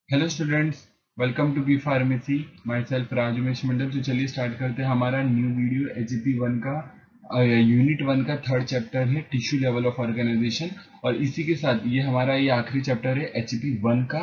Hello students, welcome to B pharmacy. Myself Rajmesh Mandal. तो चलिए start करते हैं हमारा न्यू वीडियो। एचपी 1 का यूनिट 1 का थर्ड चैप्टर है टिश्यू लेवल ऑफ ऑर्गेनाइजेशन। और इसी के साथ ये आखिरी चैप्टर है एचपी 1 का।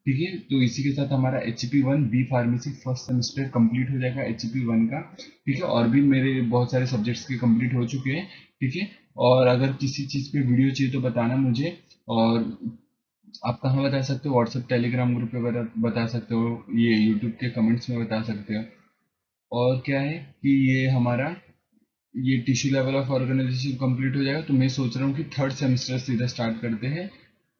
ठीक है, तो इसी के साथ हमारा HP 1 B pharmacy first semester complete हो जाएगा एचपी 1 का। ठीक है, और भी मेरे बहुत सारे सब्जेक्ट्स के कंप्लीट हो चुके हैं। ठीक है, और अगर किसी चीज़ पे वीडियो चाहिए तो बताना मुझे। और आप कहाँ बता सकते हो? व्हाट्सएप टेलीग्राम ग्रुप पे बता सकते हो, ये यूट्यूब के कमेंट्स में बता सकते हो। और क्या है कि ये tissue level of organisation complete हो जाएगा, तो मैं सोच रहा हूँ कि थर्ड सेमेस्टर सीधा स्टार्ट करते हैं।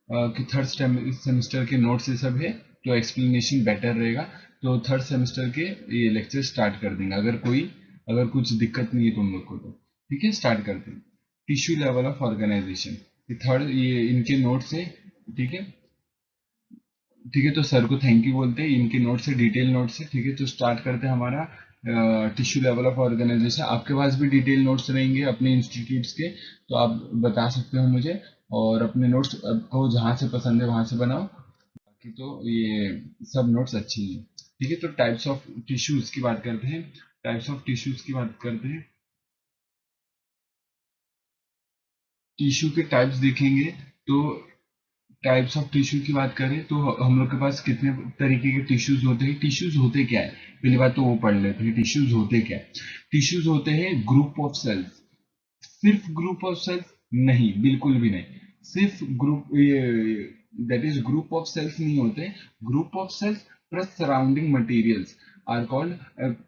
कि थर्ड सेमेस्टर के नोट्स ये सब है, तो एक्सप्लेनेशन बेटर रहेगा। तो थर्ड सेमेस्टर के ये लेक्चर स्टार्ट कर देंगे, अगर कुछ दिक्कत नहीं है तुम लोग को तो। ठीक है, स्टार्ट करते हैं। टिश्यू लेवल ऑफ ऑर्गेनाइजेशन, ये इनके नोट्स है। ठीक है, ठीक है, तो सर को थैंक यू बोलते हैं, इनके नोट से डिटेल नोट से। ठीक है, तो स्टार्ट करते हैं हमारा टिश्यू लेवल ऑफ ऑर्गेनाइजेशन। आपके पास भी डिटेल नोट्स रहेंगे अपने इंस्टीट्यूट्स के, तो आप बता सकते हो मुझे। और अपने नोट्स को जहाँ से पसंद है वहाँ से बनाओ। बाकी तो ये सब नोट्स अच्छी हैं। ठीक है, तो टाइप्स ऑफ टिश्यूज की बात करते हैं। टाइप्स ऑफ टिश्यूज की बात करते हैं। टिश्यू के टाइप्स देखेंगे तो टाइप्स ऑफ टिश्यू की बात करें तो हम लोग के पास कितने तरीके के टिश्यूज होते हैं। टिश्यूज होते क्या है, पहली बात तो वो पढ़ लेते हैं। टिश्यूज होते क्या है? टिश्यूज होते हैं ग्रुप ऑफ सेल्स। सिर्फ ग्रुप ऑफ सेल्स नहीं, बिल्कुल भी नहीं। सिर्फ group, that is group of cells नहीं होते। Group of cells plus surrounding materials are called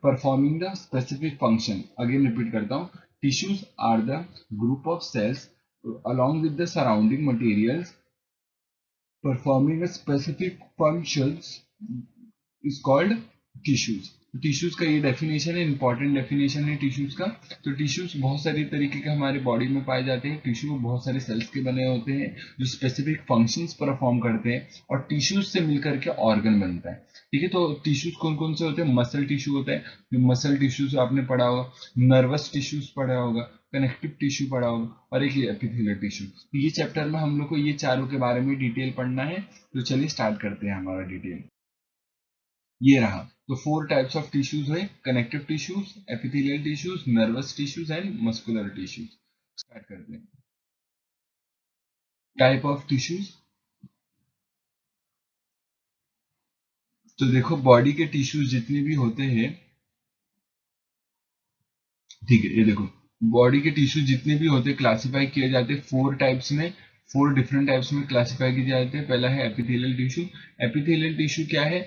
performing the specific function. Again repeat करता हूँ। Tissues are the group of cells along with the surrounding materials performing a specific functions is called tissues। Tissues का ये definition है, important definition है tissues का। तो tissues बहुत सारी तरीके के हमारे बॉडी में पाए जाते हैं। टिश्यू बहुत सारे सेल्स के बने होते हैं जो स्पेसिफिक फंक्शंस परफॉर्म करते हैं, और टिश्यूज से मिलकर के ऑर्गन बनता है। ठीक है, तो टिश्यूज कौन कौन से होते हैं? मसल टिश्यू होता है, जो मसल टिश्यूज आपने पढ़ा होगा। नर्वस टिश्यूज पढ़ा होगा, कनेक्टिव टिश्यू पढ़ा होगा, और एक एपिथेलियल टिश्यू। ये चैप्टर में हम लोग को ये चारों के बारे में डिटेल पढ़ना है। तो चलिए स्टार्ट करते हैं हमारा डिटेल। ये रहा। तो 4 टाइप्स ऑफ टिश्यूज है: connective tissues, epithelial tissues, nervous tissues and muscular tissues. Start करते हैं। Type of tissues. तो देखो, बॉडी के टिश्यूज जितने भी होते हैं, ठीक है, ये देखो, बॉडी के टिश्यू जितने भी होते हैं क्लासिफाई किए जाते हैं 4 टाइप्स में। 4 डिफरेंट टाइप्स में क्लासिफाई किए जाते हैं। पहला है एपिथेलियल टिश्यू। एपिथेलियल टिश्यू क्या है?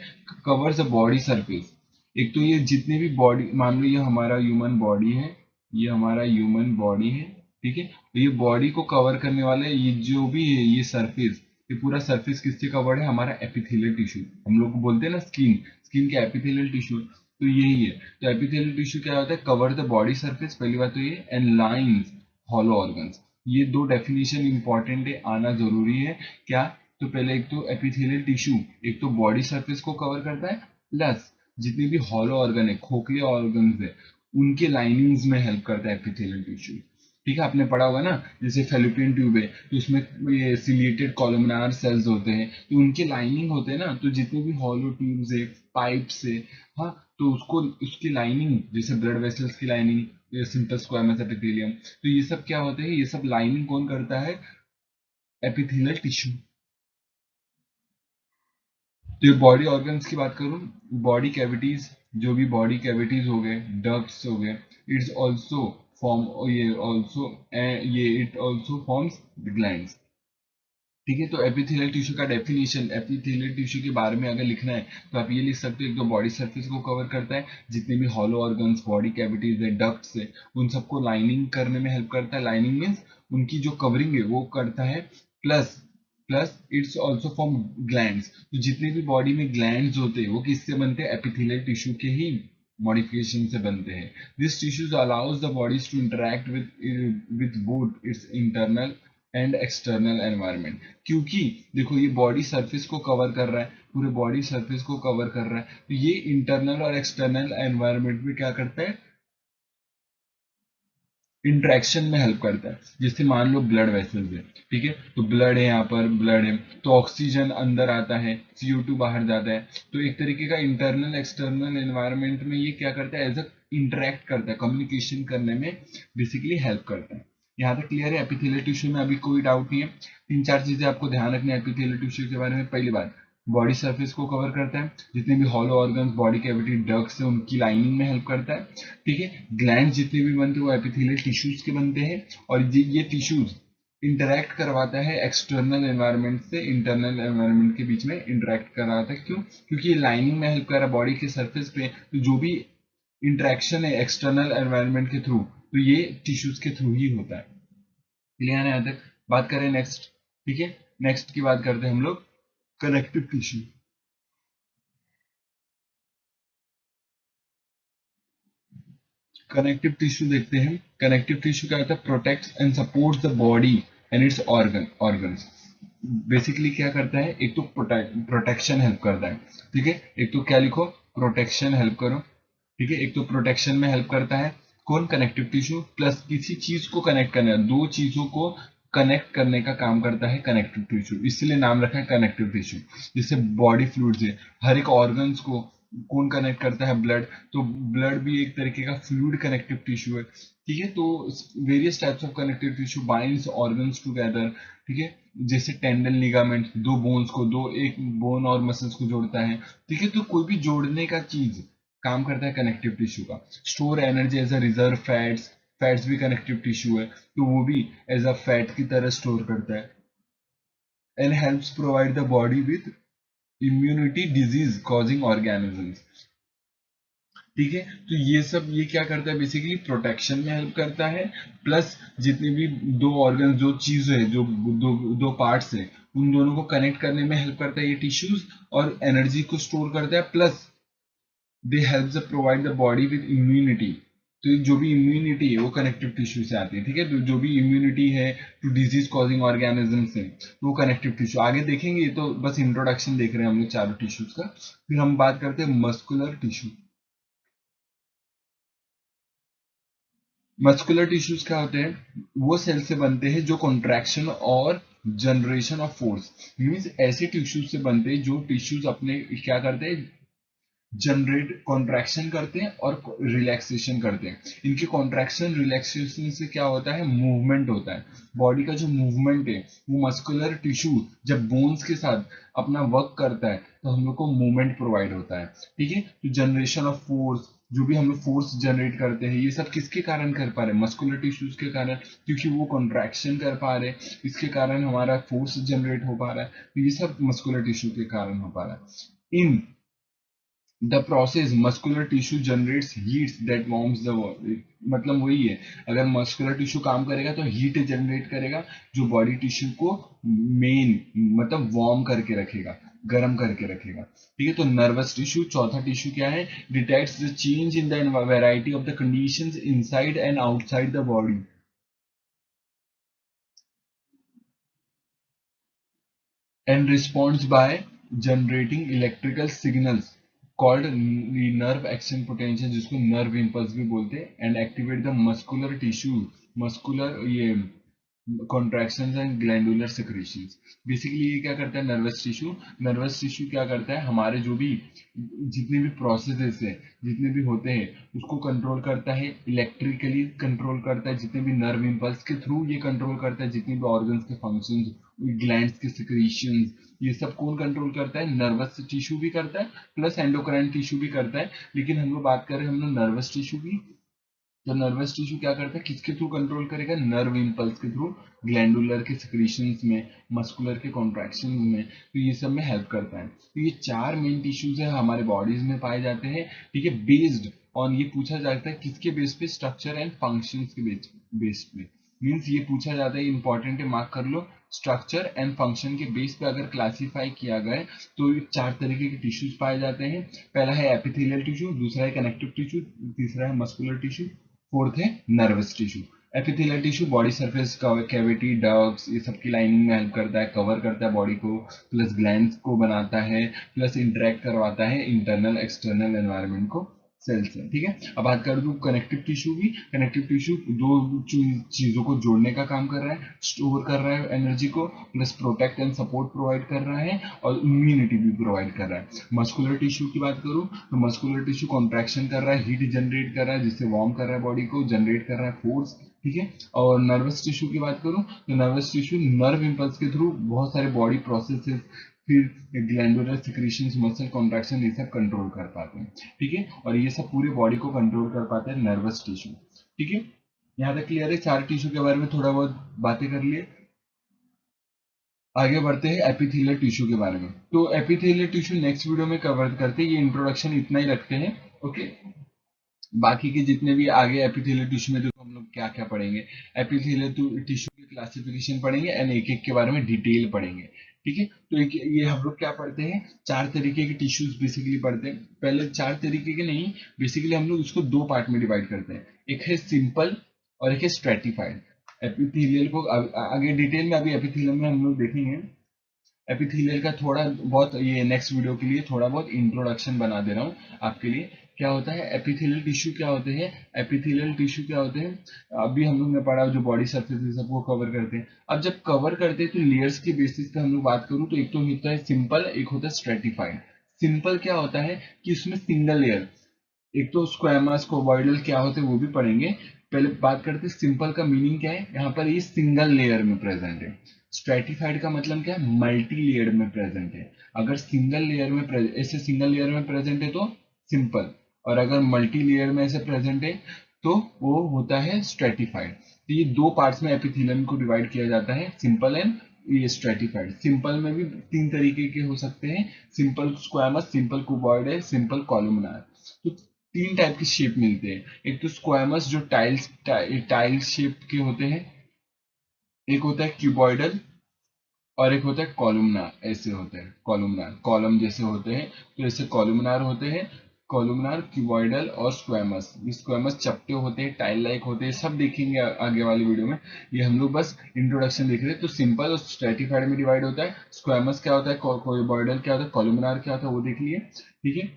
Covers the body surface. एक तो ये जितने भी बॉडी, मान लो ये हमारा ह्यूमन बॉडी है, ये हमारा ह्यूमन बॉडी है। ठीक है, तो ये बॉडी को कवर करने वाला ये जो भी है, ये सरफेस, ये पूरा सरफेस किससे कवर्ड है? हमारा एपिथेलियल टिश्यू। हम लोग बोलते हैं ना स्किन, स्किन के एपिथेलियल टिश्यू, तो यही है। तो एपिथेलियल टिश्यू क्या होता है? कवर द बॉडी सरफेस, पहली बात तो ये, एंड लाइंस हॉलो ऑर्गन्स। ये दो डेफिनेशन इंपॉर्टेंट है, आना जरूरी है। क्या? तो पहले एक तो एपिथेलियल टिश्यू एक तो बॉडी सरफेस को कवर करता है, प्लस जितने भी हॉलो ऑर्गन है, खोखले ऑर्गन है, उनके लाइनिंग्स में हेल्प करता है एपिथेलियल टिश्यू। ठीक है, आपने पढ़ा होगा ना, जैसे फेलोपियन ट्यूब है तो उसमें ये सिलिएटेड कॉलमनार सेल्स होते हैं, तो उनके लाइनिंग होते हैं ना, तो जितने भी हॉलो ट्यूब्स है, पाइप्स है, हाँ, तो उसको उसकी लाइनिंग, जैसे ब्लड वेसल्स की लाइनिंग, सिंपल स्क्वामस एपिथेलियम, तो ये सब क्या होते हैं? ये सब लाइनिंग कौन करता है? Epithelial tissue. तो ये बॉडी ऑर्गन्स की बात करूं, बॉडी कैविटीज, जो भी बॉडी कैविटीज हो गए, डक्ट्स हो गए, इट्स ऑल्सो फॉर्म, ये इट ऑल्सो फॉर्म्स ग्लैंड्स। ठीक है, तो एपिथेलियल टिश्यू का डेफिनेशन, एपिथेलियल टिश्यू के बारे में अगर लिखना है तो आप ये लिख सकते हो। एक तो बॉडी सरफेस को कवर करता है, जितने भी हॉलो ऑर्गन्स, बॉडी कैविटीज है, डक्ट्स है, उन सबको लाइनिंग करने में हेल्प करता है। लाइनिंग मीन्स उनकी जो कवरिंग है वो करता है। Plus plus it's also from glands. तो जितने भी बॉडी में ग्लैंड्स होते हैं वो किससे बनते हैं? एपिथेलियल टिश्यू के ही मॉडिफिकेशन से बनते हैं। This tissues allows the bodies to interact with both its internal and external environment. क्योंकि देखो, ये बॉडी सरफेस को कवर कर रहा है, पूरे बॉडी सरफेस को कवर कर रहा है, तो ये इंटरनल और एक्सटर्नल एनवायरनमेंट में क्या करता है? इंट्रैक्शन में हेल्प करता है। जैसे मान लो ब्लड वेसल्स है, ठीक है, तो ब्लड है, यहाँ पर ब्लड है, तो ऑक्सीजन अंदर आता है, CO2 बाहर जाता है, तो एक तरीके का इंटरनल एक्सटर्नल एनवायरनमेंट में ये क्या करता है, एज अ इंटरेक्ट करता है, कम्युनिकेशन करने में बेसिकली हेल्प करता है। यहाँ तक क्लियर है? एपिथेलियल टिश्यू में अभी कोई डाउट नहीं है। तीन चार चीजें आपको ध्यान रखनी है एपिथेलियल टिश्यू के बारे में। पहली बात, बॉडी सरफेस को कवर करता है, जितने भी hollow organs, body cavity, ducts है, उनकी लाइनिंग में हेल्प करता है, ठीक है। ग्लैंड जितने भी बनते हैं वो एपिथेलियल टिश्यूज के बनते हैं, और ये टिश्यूज इंटरैक्ट करवाता है एक्सटर्नल एनवायरनमेंट से इंटरनल एनवायरनमेंट के बीच में इंटरैक्ट करवाता है। क्यों? क्योंकि ये लाइनिंग में हेल्प कर रहा है बॉडी के सरफेस पे, तो जो भी इंटरेक्शन है एक्सटर्नल एनवायरनमेंट के थ्रू, तो ये टिश्यूज के थ्रू ही होता है। क्लियर है यहाँ तक? बात करें नेक्स्ट, ठीक है, नेक्स्ट की बात करते हैं हम लोग कनेक्टिव टिश्यू। कनेक्टिव टिश्यू देखते हैं। कनेक्टिव टिश्यू क्या होता है? Protects and supports the body and it's organs. Basically क्या करता है? एक तो प्रोटेक्शन हेल्प करता है, ठीक है। एक तो क्या लिखो? प्रोटेक्शन हेल्प करो, ठीक है। एक तो प्रोटेक्शन में हेल्प करता है कौन? Connective tissue. प्लस किसी चीज को कनेक्ट करना, दो चीजों को कनेक्ट करने का काम करता है कनेक्टिव टिश्यू, इसलिए नाम रखा है कनेक्टिव टिश्यू। जैसे बॉडी फ्लूइड्स है, हर एक ऑर्गन्स को कौन कनेक्ट करता है? ब्लड। तो ब्लड भी एक तरीके का फ्लूइड कनेक्टिव टिश्यू है, ठीक है। तो various types of connective tissue binds organs together, ठीक है। जैसे टेंडन लिगामेंट, दो बोन्स को, दो एक बोन और मसल्स को जोड़ता है, ठीक है। तो कोई भी जोड़ने का चीज काम करता है कनेक्टिव टिश्यू का। Store energy as a reserve fats, fats भी कनेक्टिव टिश्यू है, तो वो भी एज अ फैट की तरह स्टोर करता है। And helps provide the body with immunity disease causing organisms, ठीक है। तो ये सब ये क्या करता है? बेसिकली प्रोटेक्शन में हेल्प करता है, प्लस जितने भी दो ऑर्गन, जो चीज है, जो दो पार्ट्स है, उन दोनों को कनेक्ट करने में हेल्प करता है ये टिश्यूज, और एनर्जी को स्टोर करता है, plus they help the provide the body with immunity. तो जो भी इम्यूनिटी है वो कनेक्टिव टिश्यू से आती है, ठीक है। तो जो भी इम्यूनिटी है टू डिजीज कॉजिंग ऑर्गेनिज्म से, वो कनेक्टिव टिश्यू। आगे देखेंगे, ये तो बस इंट्रोडक्शन देख रहे हैं हम लोग चारों टिश्यूज का। फिर हम बात करते हैं मस्कुलर टिश्यू। मस्कुलर टिश्यूज क्या होते हैं? वो सेल से बनते हैं जो कॉन्ट्रैक्शन और जनरेशन ऑफ फोर्स, मीन्स ऐसे टिश्यूज से बनते हैं जो टिश्यूज अपने क्या करते हैं? जनरेट कॉन्ट्रैक्शन करते हैं और रिलैक्सेशन करते हैं। इनके कॉन्ट्रैक्शन रिलैक्सेशन से क्या होता है? मूवमेंट होता है। बॉडी का जो मूवमेंट है, वो मस्कुलर टिश्यू जब बोन्स के साथ अपना वर्क करता है, तो हम लोग को मूवमेंट प्रोवाइड होता है, ठीक है। तो जनरेशन ऑफ फोर्स, जो भी हम लोग फोर्स जनरेट करते हैं, ये सब किसके कारण कर पा रहे हैं? मस्कुलर टिश्यूज के कारण, क्योंकि वो कॉन्ट्रैक्शन कर पा रहे हैं, इसके कारण हमारा फोर्स जनरेट हो पा रहा है। तो ये सब मस्कुलर टिश्यू के कारण हो पा रहा है। In the process muscular tissue generates heats that warms the body. मतलब वही है, अगर मस्कुलर टिश्यू काम करेगा तो हीट जनरेट करेगा, जो बॉडी टिश्यू को मेन मतलब वार्म करके रखेगा, गर्म करके रखेगा, ठीक है। तो नर्वस टिश्यू, चौथा टिश्यू क्या है? Detects the change in the variety of the conditions inside and outside the body and responds by generating electrical signals called nerve action potential, जिसको nerve impulse भी बोलते हैं, and activate the muscular tissue, muscular ये contractions and glandular secretions. Basically ये क्या करता है? Nervous tissue क्या करता है? हमारे जो भी जितने भी प्रोसेसेस है, जितने भी होते हैं, उसको कंट्रोल करता है, इलेक्ट्रिकली कंट्रोल करता है, जितने भी नर्व इंपल्स के थ्रू ये कंट्रोल करता है, जितने भी ऑर्गन्स के फंक्शंस, ग्लैंड्स के सिक्रीशंस, ये सब कौन कंट्रोल करता है? नर्वस टिश्यू भी करता है, प्लस एंडोक्राइन टिश्यू भी करता है। लेकिन हम लोग बात कर रहे हैं हम लोग नर्वस टिश्यू की। तो नर्वस टिश्यू क्या करता है? किसके थ्रू कंट्रोल करेगा? नर्व इंपल्स के थ्रू, ग्लैंडुलर के सिक्रीशंस में, मस्कुलर के कॉन्ट्रैक्शन में, तो ये सब में हेल्प करता है। तो ये चार मेन टिश्यूज है हमारे बॉडीज में पाए जाते हैं, ठीक है। बेस्ड ऑन, ये पूछा जाता है किसके बेस पे? स्ट्रक्चर एंड फंक्शंस के बेस पे। मीन्स ये पूछा जाता है, इंपॉर्टेंट है, मार्क कर लो। स्ट्रक्चर एंड फंक्शन के बेस पे अगर क्लासीफाई किया गया तो चार तरीके के टिश्यूज पाए जाते हैं। पहला है एपिथेलियल टिश्यू, दूसरा है कनेक्टिव टिश्यू, तीसरा है मस्कुलर टिश्यू, फोर्थ है nervous tissue. Epithelial tissue body surface का कैविटी, डक्ट्स, ये सब की लाइनिंग में हेल्प करता है, कवर करता है बॉडी को, प्लस ग्लैंड्स को बनाता है, प्लस इंटरेक्ट करवाता है इंटरनल एक्सटर्नल एनवायरनमेंट को सेल्स है, ठीक है। अब बात कर दूं कनेक्टिव टिश्यू की। कनेक्टिव टिश्यू दो चीजों को जोड़ने का काम कर रहा है, स्टोर कर रहा है एनर्जी को, plus protect and support provide कर रहा है, और इम्यूनिटी भी प्रोवाइड कर रहा है। मस्कुलर टिश्यू की बात करूं तो मस्कुलर टिश्यू कॉन्ट्रैक्शन कर रहा है, हीट जनरेट कर रहा है, जिससे वार्म कर रहा है बॉडी को, जनरेट कर रहा है फोर्स, ठीक है। और नर्वस टिश्यू की बात करूं तो नर्वस टिश्यू नर्व इंपल्स के थ्रू बहुत सारे बॉडी प्रोसेसेस, फिर ग्लैंडुलर सिक्रीशंस, मसल कॉन्ट्रैक्शन, ये सब कंट्रोल कर पाते हैं, ठीक है। और ये सब पूरे बॉडी को कंट्रोल कर पाते हैं नर्वस टिश्यू, ठीक है। यहाँ तक क्लियर है। चार टिश्यू के बारे में थोड़ा बहुत बातें कर लिए। आगे बढ़ते हैं एपिथेलियल टिश्यू के बारे में। तो एपिथेलियल टिश्यू नेक्स्ट वीडियो में कवर करते हैं, ये इंट्रोडक्शन इतना ही रखते हैं, ओके। बाकी के जितने भी आगे एपिथेलियल टिश्यू में देखो हम लोग क्या क्या पढ़ेंगे। एपिथेलियल टिश्यू की क्लासिफिकेशन पढ़ेंगे एंड एक एक के बारे में डिटेल पढ़ेंगे, ठीक है। तो एक ये हम लोग क्या पढ़ते हैं, चार तरीके के टिश्यूज बेसिकली पढ़ते हैं। पहले चार तरीके के नहीं, बेसिकली हम लोग इसको दो पार्ट में डिवाइड करते हैं, एक है सिंपल और एक है स्ट्रेटिफाइड। एपिथेलियल को आगे डिटेल में अभी एपिथेलियल में हम लोग देखेंगे। एपिथेलियल का थोड़ा बहुत ये नेक्स्ट वीडियो के लिए थोड़ा बहुत इंट्रोडक्शन बना दे रहा हूँ आपके लिए। क्या होता है एपिथेलियल टिश्यू, क्या होते हैं एपिथेलियल टिश्यू, क्या होते हैं अभी हम लोग ने पढ़ा, जो बॉडी सरफेस है सबको कवर करते हैं। अब जब कवर करते हैं तो लेयर्स के बेसिस पे हम लोग बात करूँ तो एक तो होता है सिंपल, एक होता है स्ट्रेटिफाइड। सिंपल क्या होता है कि उसमें सिंगल लेयर, एक तो स्क्वैमस कोबॉइडल क्या होते हैं वो भी पढ़ेंगे। पहले बात करते हैं सिंपल का मीनिंग क्या है। यहाँ पर ये सिंगल लेयर में प्रेजेंट है। स्ट्रेटिफाइड का मतलब क्या है, मल्टी लेयर में प्रेजेंट है। अगर सिंगल लेयर में ऐसे सिंगल लेयर में प्रेजेंट है तो सिंपल, और अगर मल्टी लेयर में ऐसे प्रेजेंट है तो वो होता है स्ट्रेटिफाइड। तो ये दो पार्ट्स में एपिथेलियम को डिवाइड किया जाता है, सिंपल एंड ये स्ट्रेटिफाइड। सिंपल में भी तीन तरीके के हो सकते हैं, simple squamous, simple cuboidal, simple columnar. तो तीन टाइप की शेप मिलते हैं, एक तो स्क्वैमस जो टाइल्स शेप के होते हैं, एक होता है क्यूबॉइडल, और एक होता है कॉलमनार, ऐसे होते हैं कॉलमनार, कॉलम जैसे होते हैं, तो ऐसे कॉलमनार होते हैं। कॉलमनार, क्यूबॉइडल और स्क्वैमस। ये स्क्वैमस चपटे होते हैं, टाइल लाइक होते हैं, सब देखेंगे आगे वाली वीडियो में। ये हम लोग बस इंट्रोडक्शन देख रहे हैं। तो सिंपल और स्ट्रेटिफाइड में डिवाइड होता है। स्क्वैमस क्या होता है, क्यूबॉइडल क्या होता है, कॉलमनार क्या होता है, वो देख लिए, ठीक है।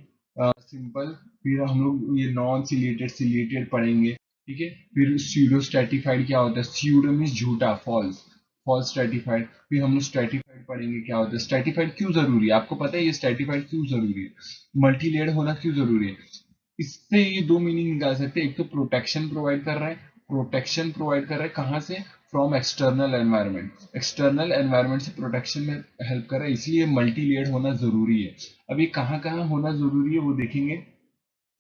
सिंपल, फिर हम लोग ये नॉन सिलेटेड सिलेटेड पढ़ेंगे, ठीक है। फिर स्यूडो स्ट्रेटिफाइड क्या होता है, स्यूडो मीन्स झूठा, फॉल्स, फॉल्स स्ट्रेटिफाइड। फिर हम लोग स्ट्रेटिफाइड पढ़ेंगे, क्या होता है स्ट्रेटिफाइड, क्यों जरूरी है, आपको पता है ये स्ट्रेटिफाइड क्यों जरूरी है, मल्टी लेयर्ड होना क्यों जरूरी है। इससे ये दो मीनिंग निकाल सकते हैं, एक तो प्रोटेक्शन प्रोवाइड कर रहा है, प्रोटेक्शन प्रोवाइड कर रहा है कहाँ से, from external environment, external environment से प्रोटेक्शन में हेल्प कर रहा है, इसलिए मल्टी लेयर्ड होना जरूरी है। अब ये कहाँ कहाँ होना जरूरी है वो देखेंगे।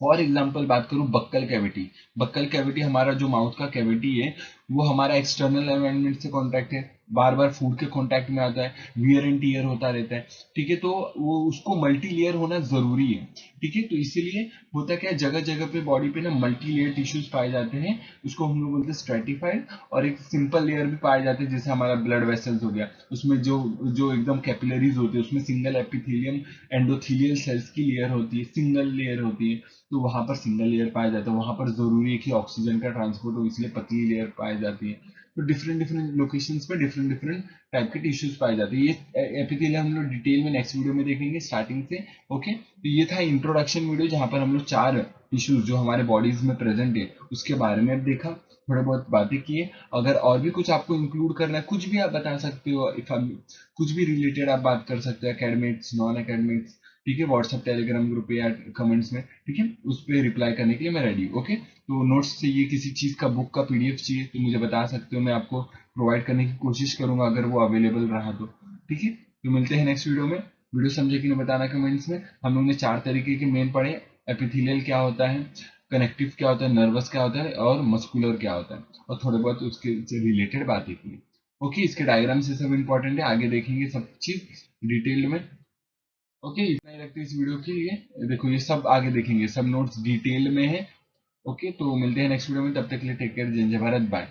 फॉर एग्जाम्पल बात करूं बक्कल कैविटी, बक्कल कैविटी हमारा जो माउथ का कैविटी है वो हमारा एक्सटर्नल एनवायरनमेंट से कॉन्टैक्ट है, बार बार फूड के कॉन्टैक्ट में आता है, वियर एंड टीयर होता रहता है, ठीक है। तो वो उसको मल्टी लेयर होना जरूरी है, ठीक है। तो इसीलिए होता क्या है, जगह जगह पे बॉडी पे ना मल्टी लेयर टिश्यूज पाए जाते हैं, उसको हम लोग बोलते हैं स्ट्रेटिफाइड। और एक सिंपल लेयर भी पाए जाते हैं, जैसे हमारा ब्लड वेसल्स हो गया, उसमें जो जो एकदम कैपिलरीज होती है उसमें सिंगल एपिथेलियम एंडोथेलियल सेल्स की लेयर होती है, सिंगल लेयर होती है, तो वहां पर सिंगल लेयर पाया जाता है। वहां पर जरूरी है कि ऑक्सीजन का ट्रांसपोर्ट हो, इसलिए पतली लेयर पाई जाती है। तो डिफरेंट डिफरेंट लोकेशंस पे डिफरेंट डिफरेंट टाइप के टिश्यूज पाए जाते हैं। ये एपिथेलियम हम लोग डिटेल में नेक्स्ट वीडियो में देखेंगे स्टार्टिंग से, ओके। तो ये था इंट्रोडक्शन वीडियो, जहां पर हम लोग चार टिश्यूज जो हमारे बॉडीज में प्रेजेंट है उसके बारे में देखा, थोड़े बहुत बातें किए। अगर और भी कुछ आपको इंक्लूड करना है, कुछ भी आप बता सकते हो, इफ कुछ भी रिलेटेड आप बात कर सकते हो, एकेडमिक्स, नॉन एकेडमिक्स, ठीक है। व्हाट्सएप टेलीग्राम ग्रुप पे या कमेंट्स में, ठीक है, उस पर रिप्लाई करने के लिए मैं रेडी हूँ, ओके। तो नोट्स चाहिए, किसी चीज का बुक का पीडीएफ चाहिए तो मुझे बता सकते हो, मैं आपको प्रोवाइड करने की कोशिश करूंगा अगर वो अवेलेबल रहा तो, ठीक है। तो मिलते हैं नेक्स्ट वीडियो में। वीडियो समझे कि नहीं बताना कमेंट्स में। हम लोग ने चार तरीके के मेन पढ़े, एपिथेलियल क्या होता है, कनेक्टिव क्या होता है, नर्वस क्या होता है, और मस्कुलर क्या होता है, और थोड़े बहुत उसके रिलेटेड बातें की, ओके। इसके डायग्राम से सब इंपॉर्टेंट है, आगे देखेंगे सब चीज डिटेल में, ओके। इतना ही रखते हैं इस वीडियो के लिए। देखो ये सब आगे देखेंगे, सब नोट्स डिटेल में है, ओके। तो मिलते हैं नेक्स्ट वीडियो में, तब तक के लिए टेक केयर, जय जय भारत, बाय।